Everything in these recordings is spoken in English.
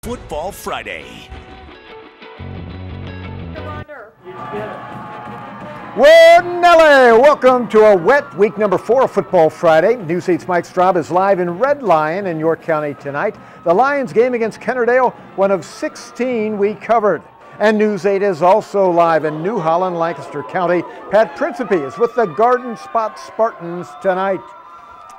Football Friday. Well, Nelly, welcome to a wet week number 4 of Football Friday. News 8's Mike Straub is live in Red Lion in York County tonight. The Lions game against Kennerdale, one of 16 we covered. And News 8 is also live in New Holland, Lancaster County. Pat Principe is with the Garden Spot Spartans tonight.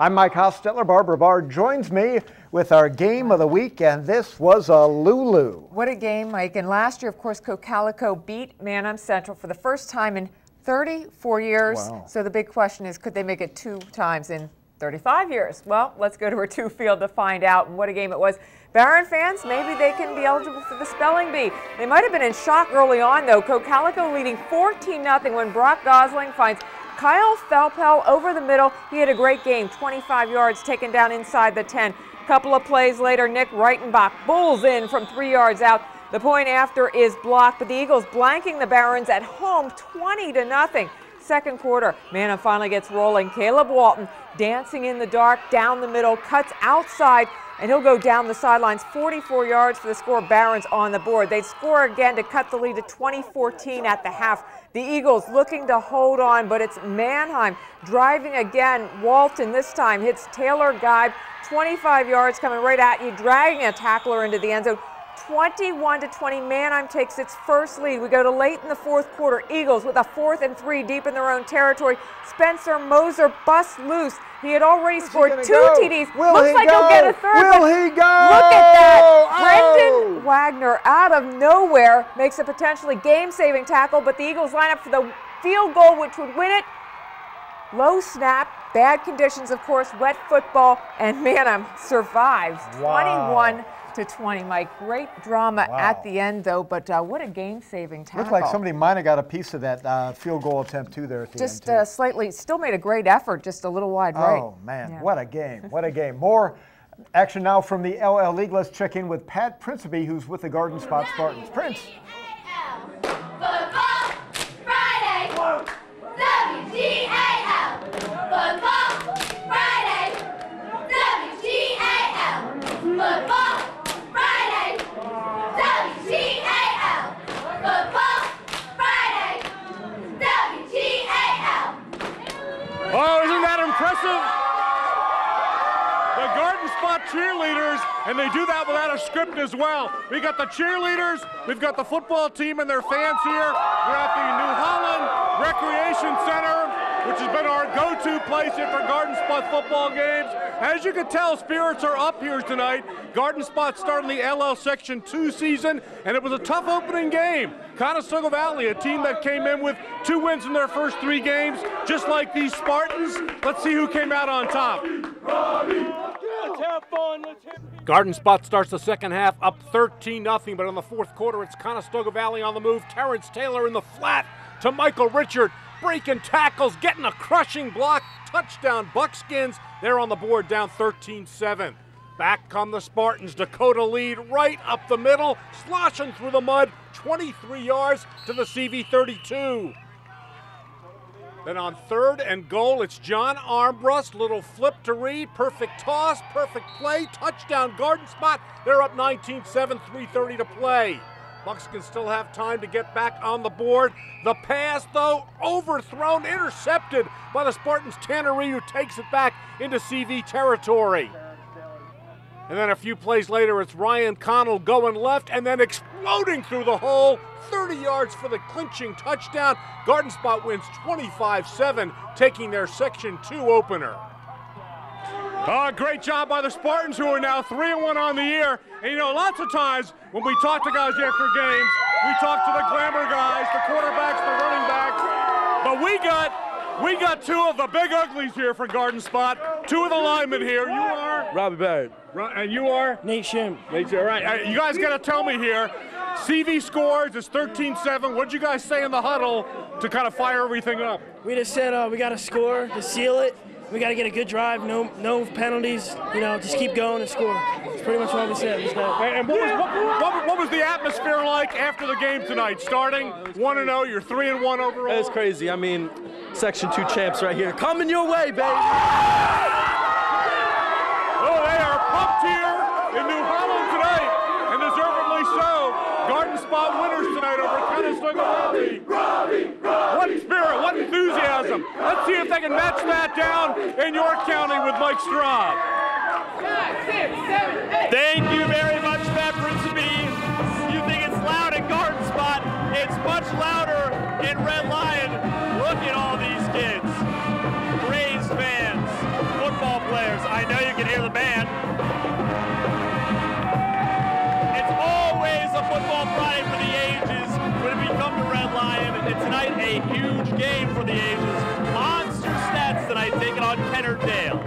I'm Mike Hostetler. Barbara Barr joins me with our game of the week, and this was a Lulu. What a game, Mike. And last year, of course, Cocalico beat Manheim Central for the first time in 34 years. Wow. So the big question is, could they make it 2 times in 35 years? Well, let's go to our 2 field to find out. And what a game it was. Barron fans, maybe they can be eligible for the spelling bee. They might have been in shock early on, though. Cocalico leading 14-0 when Brock Gosling finds Kyle Felpel over the middle. He had a great game, 25 yards taken down inside the 10. Couple of plays later, Nick Reitenbach bulls in from 3 yards out. The point after is blocked, but the Eagles blanking the Barons at home 20-0. Second quarter, Manheim finally gets rolling. Caleb Walton dancing in the dark, down the middle, cuts outside, and he'll go down the sidelines. 44 yards for the score. Barons on the board. They score again to cut the lead to 20-14 at the half. The Eagles looking to hold on, but it's Manheim driving again. Walton this time hits Taylor Geib, 25 yards coming right at you, dragging a tackler into the end zone. 21-20, Manheim takes its first lead. We go to late in the fourth quarter. Eagles with a 4th and 3 deep in their own territory. Spencer Moser busts loose. He had already scored 2 TDs. Looks like he'll get a third. Will he go? Look at that. Brendan Wagner out of nowhere makes a potentially game-saving tackle, but the Eagles line up for the field goal, which would win it. Low snap, bad conditions, of course, wet football, and Manheim survives. Wow. 21-20, Mike. Great drama at the end, though, but what a game-saving tackle. Looked like somebody might have got a piece of that field goal attempt, too, there at the just end, too. Slightly, still made a great effort, just a little wide right. Oh, man, Yeah. what a game, what a game. More action now from the LL League. Let's check in with Pat Principe, who's with the Garden Spot Spartans. Prince. Football Friday. WGAL. Football Friday. WGAL. Football Friday. WGAL. Football Friday. WGAL. Oh, isn't that impressive? The Garden Spot cheerleaders, and they do that without a script as well. We got the cheerleaders, we've got the football team and their fans here. We're at the New Holland Recreation Center, which has been our go-to place here for Garden Spot football games. As you can tell, spirits are up here tonight. Garden Spot started the LL Section 2 season, and it was a tough opening game. Conestoga Valley, a team that came in with 2 wins in their first 3 games, just like these Spartans. Let's see who came out on top. Let's have fun. Garden Spot starts the second half up 13-0, but in the fourth quarter, it's Conestoga Valley on the move. Terrence Taylor in the flat to Michael Richard, breaking tackles, getting a crushing block. Touchdown Buckskins. They're on the board down 13-7. Back come the Spartans. Dakota lead right up the middle, sloshing through the mud, 23 yards to the CV 32. Then on 3rd and goal, it's John Armbrust. Little flip to Reed, perfect toss, perfect play, touchdown Garden Spot. They're up 19-7, 3:30 to play. Buckskins still have time to get back on the board. The pass, though, overthrown, intercepted by the Spartans' Tanner Reed, who takes it back into CV territory. And then a few plays later, it's Ryan Connell going left and then exploding through the hole. 30 yards for the clinching touchdown. Garden Spot wins 25-7, taking their Section 2 opener. Great job by the Spartans, who are now 3-1 on the year. And you know, lots of times when we talk to guys after games, we talk to the glamour guys, the quarterbacks, the running backs. But we got 2 of the big uglies here for Garden Spot. 2 of the linemen here. You are? Robbie Barrett. And you are? Nate Shim. Nate, all right. You guys got to tell me here. CV scores. It's 13-7. What'd you guys say in the huddle to kind of fire everything up? We just said we got to score to seal it. We got to get a good drive, no penalties. You know, just keep going and score. That's pretty much what we said. And what was the atmosphere like after the game tonight? Starting 1-0, you're 3-1 overall. It's crazy. I mean, Section 2 champs right here. Coming your way, baby. Oh, they are pumped here in New Holland tonight, and there's Garden Spot winners tonight over Conestoga Valley. What spirit, what enthusiasm. Let's see if they can match that down in York County with Mike Straub. 5, 6, 7, 8. Thank you very much, Matt Principe. You think it's loud at Garden Spot? It's much louder in Red Lion. Look at all these kids. Braves fans, football players. I know you can hear the band. It's always a football Friday for the ages when we come to Red Lion. And tonight, a huge game for the ages. Monster Stats tonight taking on Kennard-Dale.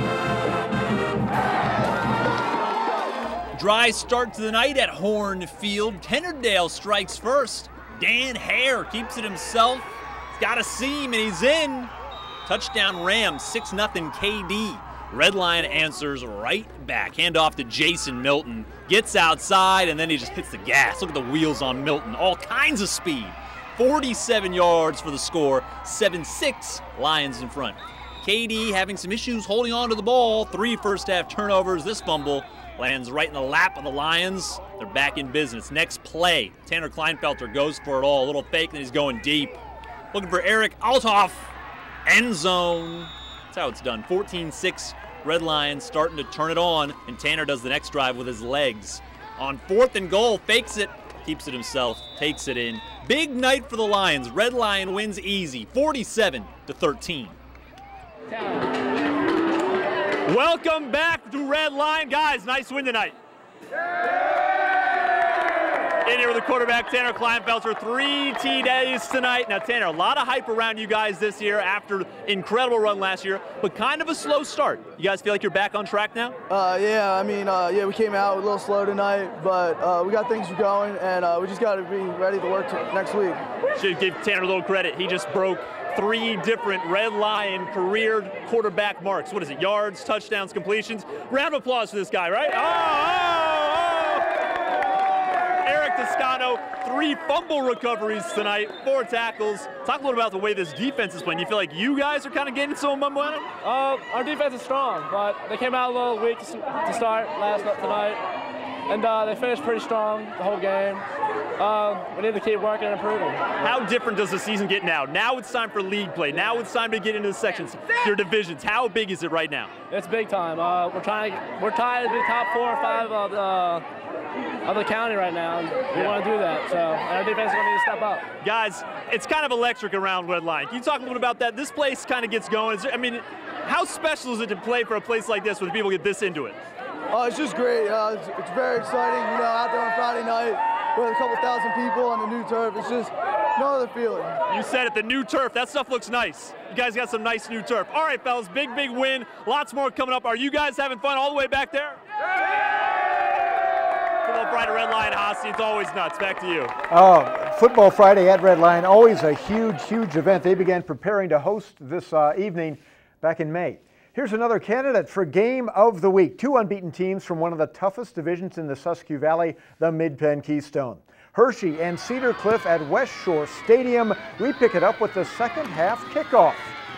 Dry start to the night at Horn Field. Kennard-Dale strikes first. Dan Hare keeps it himself. He's got a seam and he's in. Touchdown Rams, 6-0 KD. Red Lion answers right back. Hand off to Jason Milton. Gets outside and then he just hits the gas. Look at the wheels on Milton. All kinds of speed. 47 yards for the score. 7-6 Lions in front. KD having some issues holding on to the ball. 3 first half turnovers. This fumble lands right in the lap of the Lions. They're back in business. Next play, Tanner Kleinfelter goes for it all. A little fake, and he's going deep. Looking for Eric Althoff. End zone. That's how it's done. 14-6, Red Lions starting to turn it on, and Tanner does the next drive with his legs. On 4th and goal, fakes it, keeps it himself, takes it in. Big night for the Lions. Red Lion wins easy, 47-13. Welcome back to Red Lion. Guys, nice win tonight. In here with the quarterback, Tanner Kleinfelter. 3 TDs tonight. Now, Tanner, a lot of hype around you guys this year after incredible run last year, but kind of a slow start. You guys feel like you're back on track now? Yeah, we came out a little slow tonight, but we got things going, and we just got to be ready to work next week. Should give Tanner a little credit. He just broke 3 different Red Lion career quarterback marks. What is it? Yards, touchdowns, completions. Round of applause for this guy, right? Eric Toscano, 3 fumble recoveries tonight, 4 tackles. Talk a little about the way this defense is playing. You feel like you guys are kind of getting some momentum? Our defense is strong, but they came out a little weak to start tonight, and they finished pretty strong the whole game. We need to keep working and improving. How different does the season get now? Now it's time for league play. Now it's time to get into the sections, your divisions. How big is it right now? It's big time. We're tied to be top 4 or 5 of the county right now. And we want to do that. So our defense is going to need to step up. Guys, it's kind of electric around Red Lion. Can you talk a little bit about that? This place kind of gets going. How special is it to play for a place like this where people get this into it? It's just great. It's very exciting. Out there on Friday night with a couple thousand people on the new turf. It's just no other feeling. You said it, the new turf. That stuff looks nice. You guys got some nice new turf. All right, fellas, big win. Lots more coming up. Are you guys having fun all the way back there? Football Friday, Red Lion, Hossie. It's always nuts. Back to you. Football Friday at Red Lion, always a huge event. They began preparing to host this evening back in May. Here's another candidate for Game of the Week. 2 unbeaten teams from one of the toughest divisions in the Siskiyou Valley, the Mid-Penn Keystone. Hershey and Cedar Cliff at West Shore Stadium. We pick it up with the second half kickoff.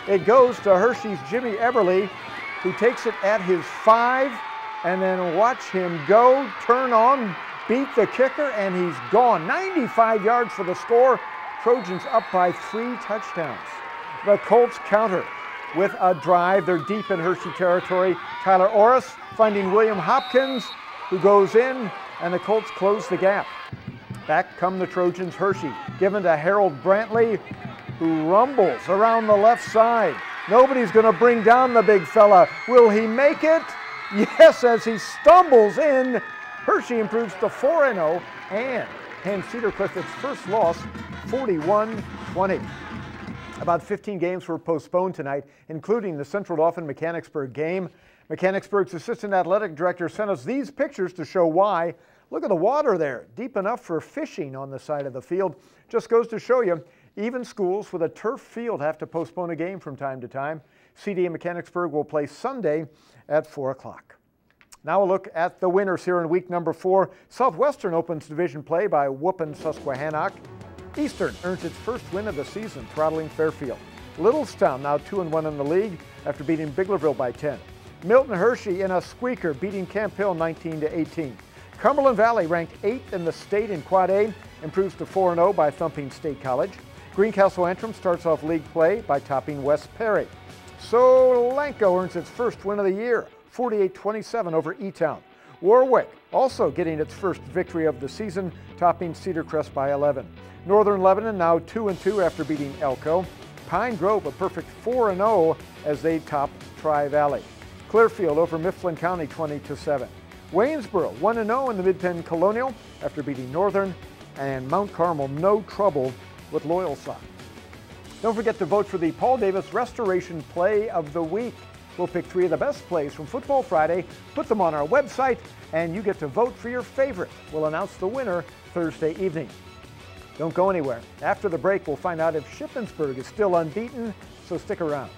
It goes to Hershey's Jimmy Eberly, who takes it at his 5, and then watch him go, turn on, beat the kicker, and he's gone. 95 yards for the score. Trojans up by 3 touchdowns. The Colts counter with a drive. They're deep in Hershey territory. Tyler Orris finding William Hopkins, who goes in, and the Colts close the gap. Back come the Trojans. Hershey given to Harold Brantley, who rumbles around the left side. Nobody's going to bring down the big fella. Will he make it? Yes, as he stumbles in. Hershey improves to 4-0 and hands Cedar Cliff its first loss, 41-20. About 15 games were postponed tonight, including the Central Dauphin Mechanicsburg game. Mechanicsburg's assistant athletic director sent us these pictures to show why. Look at the water there, deep enough for fishing on the side of the field. Just goes to show you, even schools with a turf field have to postpone a game from time to time. CDA Mechanicsburg will play Sunday at 4 o'clock. Now a look at the winners here in week number 4. Southwestern opens division play by whooping Susquehannock. Eastern earns its first win of the season, throttling Fairfield. Littlestown now 2-1 in the league after beating Biglerville by 10. Milton Hershey in a squeaker, beating Camp Hill 19-18. Cumberland Valley ranked 8th in the state in Quad A improves to 4-0 by thumping State College. Greencastle Antrim starts off league play by topping West Perry. Solanco earns its first win of the year, 48-27 over E-Town. Warwick also getting its first victory of the season, topping Cedar Crest by 11. Northern Lebanon now 2-2 after beating Elko. Pine Grove a perfect 4-0 as they top Tri-Valley. Clearfield over Mifflin County 20-7. Waynesboro 1-0 in the Mid-Penn Colonial after beating Northern, and Mount Carmel no trouble with Loyalsock. Don't forget to vote for the Paul Davis Restoration Play of the Week. We'll pick 3 of the best plays from Football Friday, put them on our website, and you get to vote for your favorite. We'll announce the winner Thursday evening. Don't go anywhere. After the break, we'll find out if Shippensburg is still unbeaten, so stick around.